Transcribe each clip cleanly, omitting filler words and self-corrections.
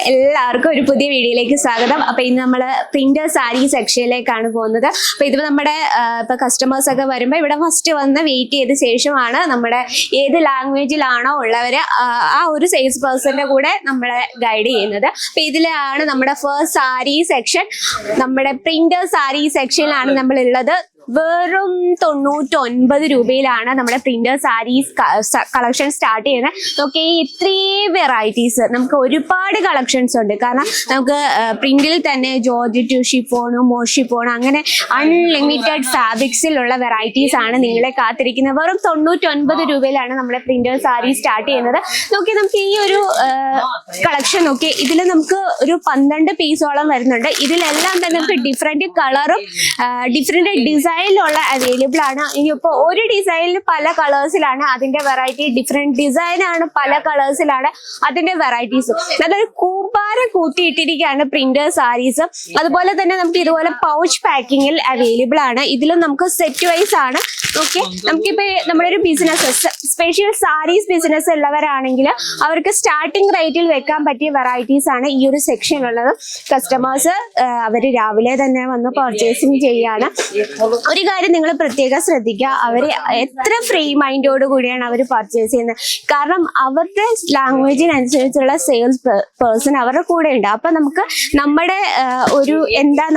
എല്ലാവർക്കും ഒരു പുതിയ വീഡിയോയിലേക്ക് സ്വാഗതം. അപ്പൊ ഇന്ന് നമ്മള് പ്രിന്റർ സാരി സെക്ഷനിലേക്കാണ് പോകുന്നത്. അപ്പൊ ഇത് നമ്മുടെ ഇപ്പൊ കസ്റ്റമേഴ്സ് ഒക്കെ വരുമ്പോൾ ഇവിടെ ഫസ്റ്റ് വന്ന് വെയിറ്റ് ചെയ്ത ശേഷമാണ് നമ്മുടെ ഏത് ലാംഗ്വേജിലാണോ ഉള്ളവര് ആ ഒരു സെയിൽസ് പേഴ്സന്റെ കൂടെ നമ്മളെ ഗൈഡ് ചെയ്യുന്നത്. അപ്പൊ ഇതിലാണ് നമ്മുടെ ഫസ്റ്റ് സാരി സെക്ഷൻ. നമ്മുടെ പ്രിന്റർ സാരി സെക്ഷനിലാണ് നമ്മൾ ഉള്ളത്. വെറും 99 രൂപയിലാണ് നമ്മുടെ പ്രിന്റർ സാരീസ് കളക്ഷൻ സ്റ്റാർട്ട് ചെയ്യുന്നത്. നോക്കി ഇത്രയും വെറൈറ്റീസ് നമുക്ക് ഒരുപാട് കളക്ഷൻസ് ഉണ്ട്. കാരണം നമുക്ക് പ്രിന്റിൽ തന്നെ ജോർജറ്റ്, ഷിഫോൺ, മോഷിഫോൺ അങ്ങനെ അൺലിമിറ്റഡ് ഫാബ്രിക്സിലുള്ള വെറൈറ്റീസ് ആണ് നിങ്ങളെ കാത്തിരിക്കുന്നത്. വെറും 99 രൂപയിലാണ് നമ്മുടെ പ്രിന്റർ സാരി സ്റ്റാർട്ട് ചെയ്യുന്നത്. നോക്കി നമുക്ക് ഈ ഒരു കളക്ഷൻ നോക്കി ഇതിൽ നമുക്ക് ഒരു 12 പീസോളം വരുന്നുണ്ട്. ഇതിലെല്ലാം തന്നെ നമുക്ക് ഡിഫറെന്റ് കളറും ഡിഫറെന്റ് ഡിസൈനിലുള്ള അവൈലബിൾ ആണ്. ഇനിയിപ്പോ ഒരു ഡിസൈനിൽ പല കളേഴ്സിലാണ് അതിന്റെ വെറൈറ്റി, ഡിഫറെന്റ് ഡിസൈൻ ആണ് പല കളേഴ്സിലാണ് അതിന്റെ വെറൈറ്റീസും. അതൊരു കൂമ്പാരം കൂട്ടിയിട്ടിരിക്കുകയാണ് പ്രിന്റർ സാരീസ്. അതുപോലെ തന്നെ നമുക്ക് ഇതുപോലെ പൗച്ച് പാക്കിങ്ങിൽ അവൈലബിൾ ആണ്. ഇതിലും നമുക്ക് സെറ്റ് വൈസ് ആണ്. ഓക്കെ, നമുക്കിപ്പോ നമ്മുടെ ഒരു ബിസിനസ് സ്പെഷ്യൽ സാരീസ് ബിസിനസ് ഉള്ളവരാണെങ്കിൽ അവർക്ക് സ്റ്റാർട്ടിംഗ് റേറ്റിൽ വെക്കാൻ പറ്റിയ വെറൈറ്റീസ് ആണ് ഈ ഒരു സെക്ഷനിലുള്ളത്. കസ്റ്റമേഴ്സ് അവര് രാവിലെ തന്നെ വന്ന് പർച്ചേസിങ് ചെയ്യാണ്. ഒരു കാര്യം നിങ്ങൾ പ്രത്യേകം ശ്രദ്ധിക്കുക, അവര് എത്ര ഫ്രീ മൈൻഡോട് കൂടിയാണ് അവർ പർച്ചേസ് ചെയ്യുന്നത്. കാരണം അവരുടെ ലാംഗ്വേജിനനുസരിച്ചുള്ള സെയിൽസ് പേഴ്സൺ അവരുടെ കൂടെ ഉണ്ട്. അപ്പൊ നമുക്ക് നമ്മുടെ ഒരു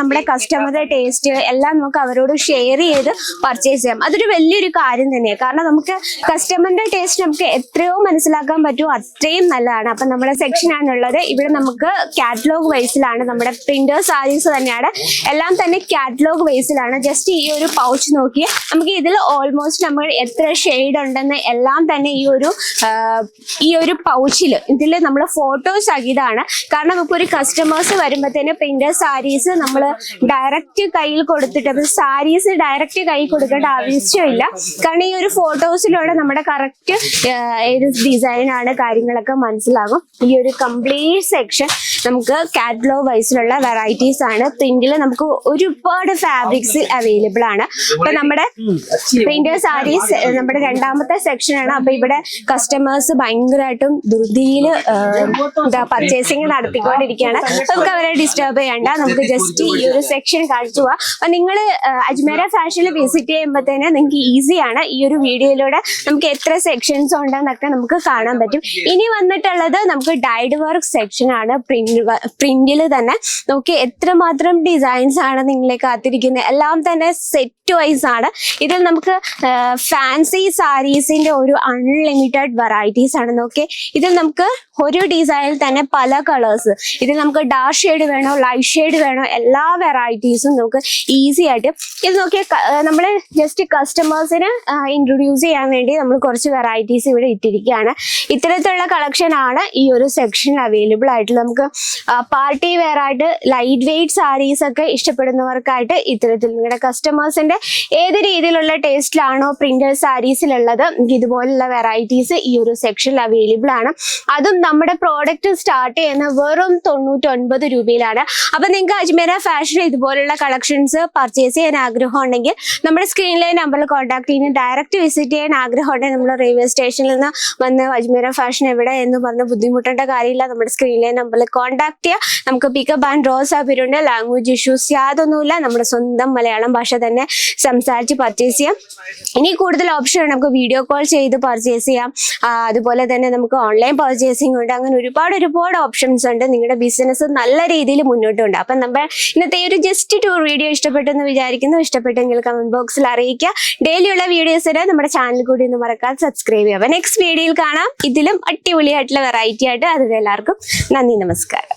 നമ്മുടെ കസ്റ്റമറുടെ ടേസ്റ്റ് എല്ലാം നമുക്ക് അവരോട് ഷെയർ ചെയ്ത് പർച്ചേസ് ചെയ്യാം. അതൊരു വലിയൊരു കാര്യം തന്നെയാണ്. കാരണം നമുക്ക് കസ്റ്റമറിന്റെ ടേസ്റ്റ് നമുക്ക് എത്രയോ മനസ്സിലാക്കാൻ പറ്റുമോ അത്രയും നല്ലതാണ്. അപ്പൊ നമ്മുടെ സെക്ഷൻ ആണുള്ളത്. ഇവിടെ നമുക്ക് കാറ്റലോഗ് വൈസിലാണ്, നമ്മുടെ പ്രിന്റർ സാരീസ് തന്നെയാണ്, എല്ലാം തന്നെ കാറ്റലോഗ് വൈസിലാണ്. ജസ്റ്റ് ഈ ഒരു പൗച്ച് നോക്കി നമുക്ക് ഇതിൽ ഓൾമോസ്റ്റ് നമ്മൾ എത്ര ഷെയ്ഡ് ഉണ്ടെന്ന് എല്ലാം തന്നെ ഈ ഒരു പൗച്ചിൽ ഇതിൽ നമ്മൾ ഫോട്ടോസ് സഹിതമാണ്. കാരണം നമുക്ക് ഒരു കസ്റ്റമേഴ്സ് വരുമ്പോഴത്തേന് പ്രിന്റർ സാരീസ് നമ്മൾ ഡയറക്റ്റ് കയ്യിൽ കൊടുത്തിട്ട് സാരീസ് ഡയറക്റ്റ് കയ്യിൽ കൊടുക്കേണ്ട ആവശ്യമില്ല. കാരണം ഈ ഒരു ഫോട്ടോസിലൂടെ നമ്മുടെ കറക്റ്റ് ഏത് ഡിസൈനാണ് കാര്യങ്ങളൊക്കെ മനസ്സിലാകും. ഈ ഒരു കംപ്ലീറ്റ് സെക്ഷൻ നമുക്ക് കാറ്റലോഗ് വൈസിലുള്ള വെറൈറ്റീസ് ആണ്. പ്രിന്റിൽ നമുക്ക് ഒരുപാട് ഫാബ്രിക്സ് അവൈലബിൾ ആണ്. അപ്പൊ നമ്മുടെ പ്രിന്റർ സാരീസ് നമ്മുടെ രണ്ടാമത്തെ സെക്ഷൻ ആണ്. അപ്പൊ ഇവിടെ കസ്റ്റമേഴ്സ് ഭയങ്കരമായിട്ടും ധൃതിയില് പർച്ചേസിങ് നടത്തിക്കൊണ്ടിരിക്കുകയാണ്. നമുക്ക് അവരെ ഡിസ്റ്റർബ് ചെയ്യണ്ട, നമുക്ക് ജസ്റ്റ് ഈ ഒരു സെക്ഷൻ കാണിച്ചു പോവാം. അപ്പൊ നിങ്ങൾ അജ്മേര ഫാഷനിൽ വിസിറ്റ് ചെയ്യുമ്പോഴത്തേന് നിങ്ങൾക്ക് ഈസിയാണ്. ഈ ഒരു വീഡിയോയിലൂടെ നമുക്ക് എത്ര സെക്ഷൻസ് ഉണ്ടെന്നൊക്കെ നമുക്ക് കാണാൻ പറ്റും. ഇനി വന്നിട്ടുള്ളത് നമുക്ക് ഡൈഡ് വർക്ക് സെക്ഷൻ ആണ്. പ്രിന്റിൽ തന്നെ നോക്കി എത്രമാത്രം ഡിസൈൻസ് ആണ് നിങ്ങളെ കാത്തിരിക്കുന്നത്. എല്ലാം തന്നെ സെറ്റ് വൈസ് ആണ്. ഇതിൽ നമുക്ക് ഫാൻസി സാരീസിന്റെ ഒരു അൺലിമിറ്റഡ് വെറൈറ്റീസ് ആണ്. നോക്കി ഇതിൽ നമുക്ക് ഒരു ഡിസൈനിൽ തന്നെ പല കളേഴ്സ്. ഇതിൽ നമുക്ക് ഡാർക്ക് ഷെയ്ഡ് വേണോ, ലൈറ്റ് ഷെയ്ഡ് വേണോ, എല്ലാ വെറൈറ്റീസും നമുക്ക് ഈസി ആയിട്ട് ഇത് നോക്കി നമ്മൾ ജസ്റ്റ് കസ്റ്റമേഴ്സിന് ഇൻട്രൊഡ്യൂസ് ചെയ്യാൻ വേണ്ടി നമ്മൾ കുറച്ച് വെറൈറ്റീസ് ഇവിടെ ഇട്ടിരിക്കുകയാണ്. ഇത്തരത്തിലുള്ള കളക്ഷൻ ആണ് ഈ ഒരു സെക്ഷനിൽ അവൈലബിൾ ആയിട്ടുള്ളത്. നമുക്ക് പാർട്ടി വെയർ ആയിട്ട് ലൈറ്റ് വെയ്റ്റ് സാരീസ് ഒക്കെ ഇഷ്ടപ്പെടുന്നവർക്കായിട്ട് ഇത്തരത്തിൽ നിങ്ങളുടെ കസ്റ്റമേഴ്സിന്റെ ഏത് രീതിയിലുള്ള ടേസ്റ്റിലാണോ പ്രിന്റർ സാരീസിലുള്ളത് ഇതുപോലുള്ള വെറൈറ്റീസ് ഈ ഒരു സെക്ഷനിൽ അവൈലബിൾ ആണ്. അതും നമ്മുടെ പ്രോഡക്റ്റ് സ്റ്റാർട്ട് ചെയ്യുന്ന വെറും 99 രൂപയിലാണ്. അപ്പൊ നിങ്ങൾക്ക് അജ്മേര ഫാഷൻ ഇതുപോലുള്ള കളക്ഷൻസ് പർച്ചേസ് ചെയ്യാൻ ആഗ്രഹം ഉണ്ടെങ്കിൽ നമ്മുടെ സ്ക്രീനിലെ നമ്പറിൽ കോൺടാക്ട് ചെയ്യുന്ന ഡയറക്റ്റ് വിസിറ്റ് ചെയ്യാൻ ആഗ്രഹം ഉണ്ടെങ്കിൽ നമ്മൾ റെയിൽവേ സ്റ്റേഷനിൽ നിന്ന് വന്ന് അജ്മേര ഫാഷൻ എവിടെ എന്ന് പറഞ്ഞ് ബുദ്ധിമുട്ടേണ്ട കാര്യമില്ല. നമ്മുടെ സ്ക്രീനിലെ നമ്പറിൽ കോൺടാക്ട് ചെയ്യുക. നമുക്ക് പിക്കപ്പ് ആൻഡ് ഡ്രോസ് ആപ്പിട്ടുണ്ട്. ലാംഗ്വേജ് ഇഷ്യൂസ് യാതൊന്നുമില്ല. നമ്മുടെ സ്വന്തം മലയാളം ഭാഷ തന്നെ സംസാരിച്ച് പർച്ചേസ് ചെയ്യാം. ഇനി കൂടുതൽ ഓപ്ഷൻ ഉണ്ട്. നമുക്ക് വീഡിയോ കോൾ ചെയ്ത് പർച്ചേസ് ചെയ്യാം. അതുപോലെ തന്നെ നമുക്ക് ഓൺലൈൻ പർച്ചേസിംഗ് ഉണ്ട്. അങ്ങനെ ഒരുപാട് ഓപ്ഷൻസ് ഉണ്ട്. നിങ്ങളുടെ ബിസിനസ് നല്ല രീതിയിൽ മുന്നോട്ടുണ്ട്. അപ്പം നമ്മൾ ഇന്നത്തെ ഒരു ജസ്റ്റ് ടൂർ വീഡിയോ ഇഷ്ടപ്പെട്ടെന്ന് വിചാരിക്കുന്നു. ഇഷ്ടപ്പെട്ടെങ്കിൽ കമന്റ് ബോക്സിൽ അറിയിക്കുക. ഡെയിലിയുള്ള വീഡിയോസിന് നമ്മുടെ ചാനൽ കൂടി ഒന്ന് മറക്കാതെ സബ്സ്ക്രൈബ് ചെയ്യുക. അപ്പൊ നെക്സ്റ്റ് വീഡിയോയിൽ കാണാം ഇതിലും അടിപൊളിയായിട്ടുള്ള വെറൈറ്റി ആയിട്ട്. അത് എല്ലാവർക്കും നന്ദി, നമസ്കാരം.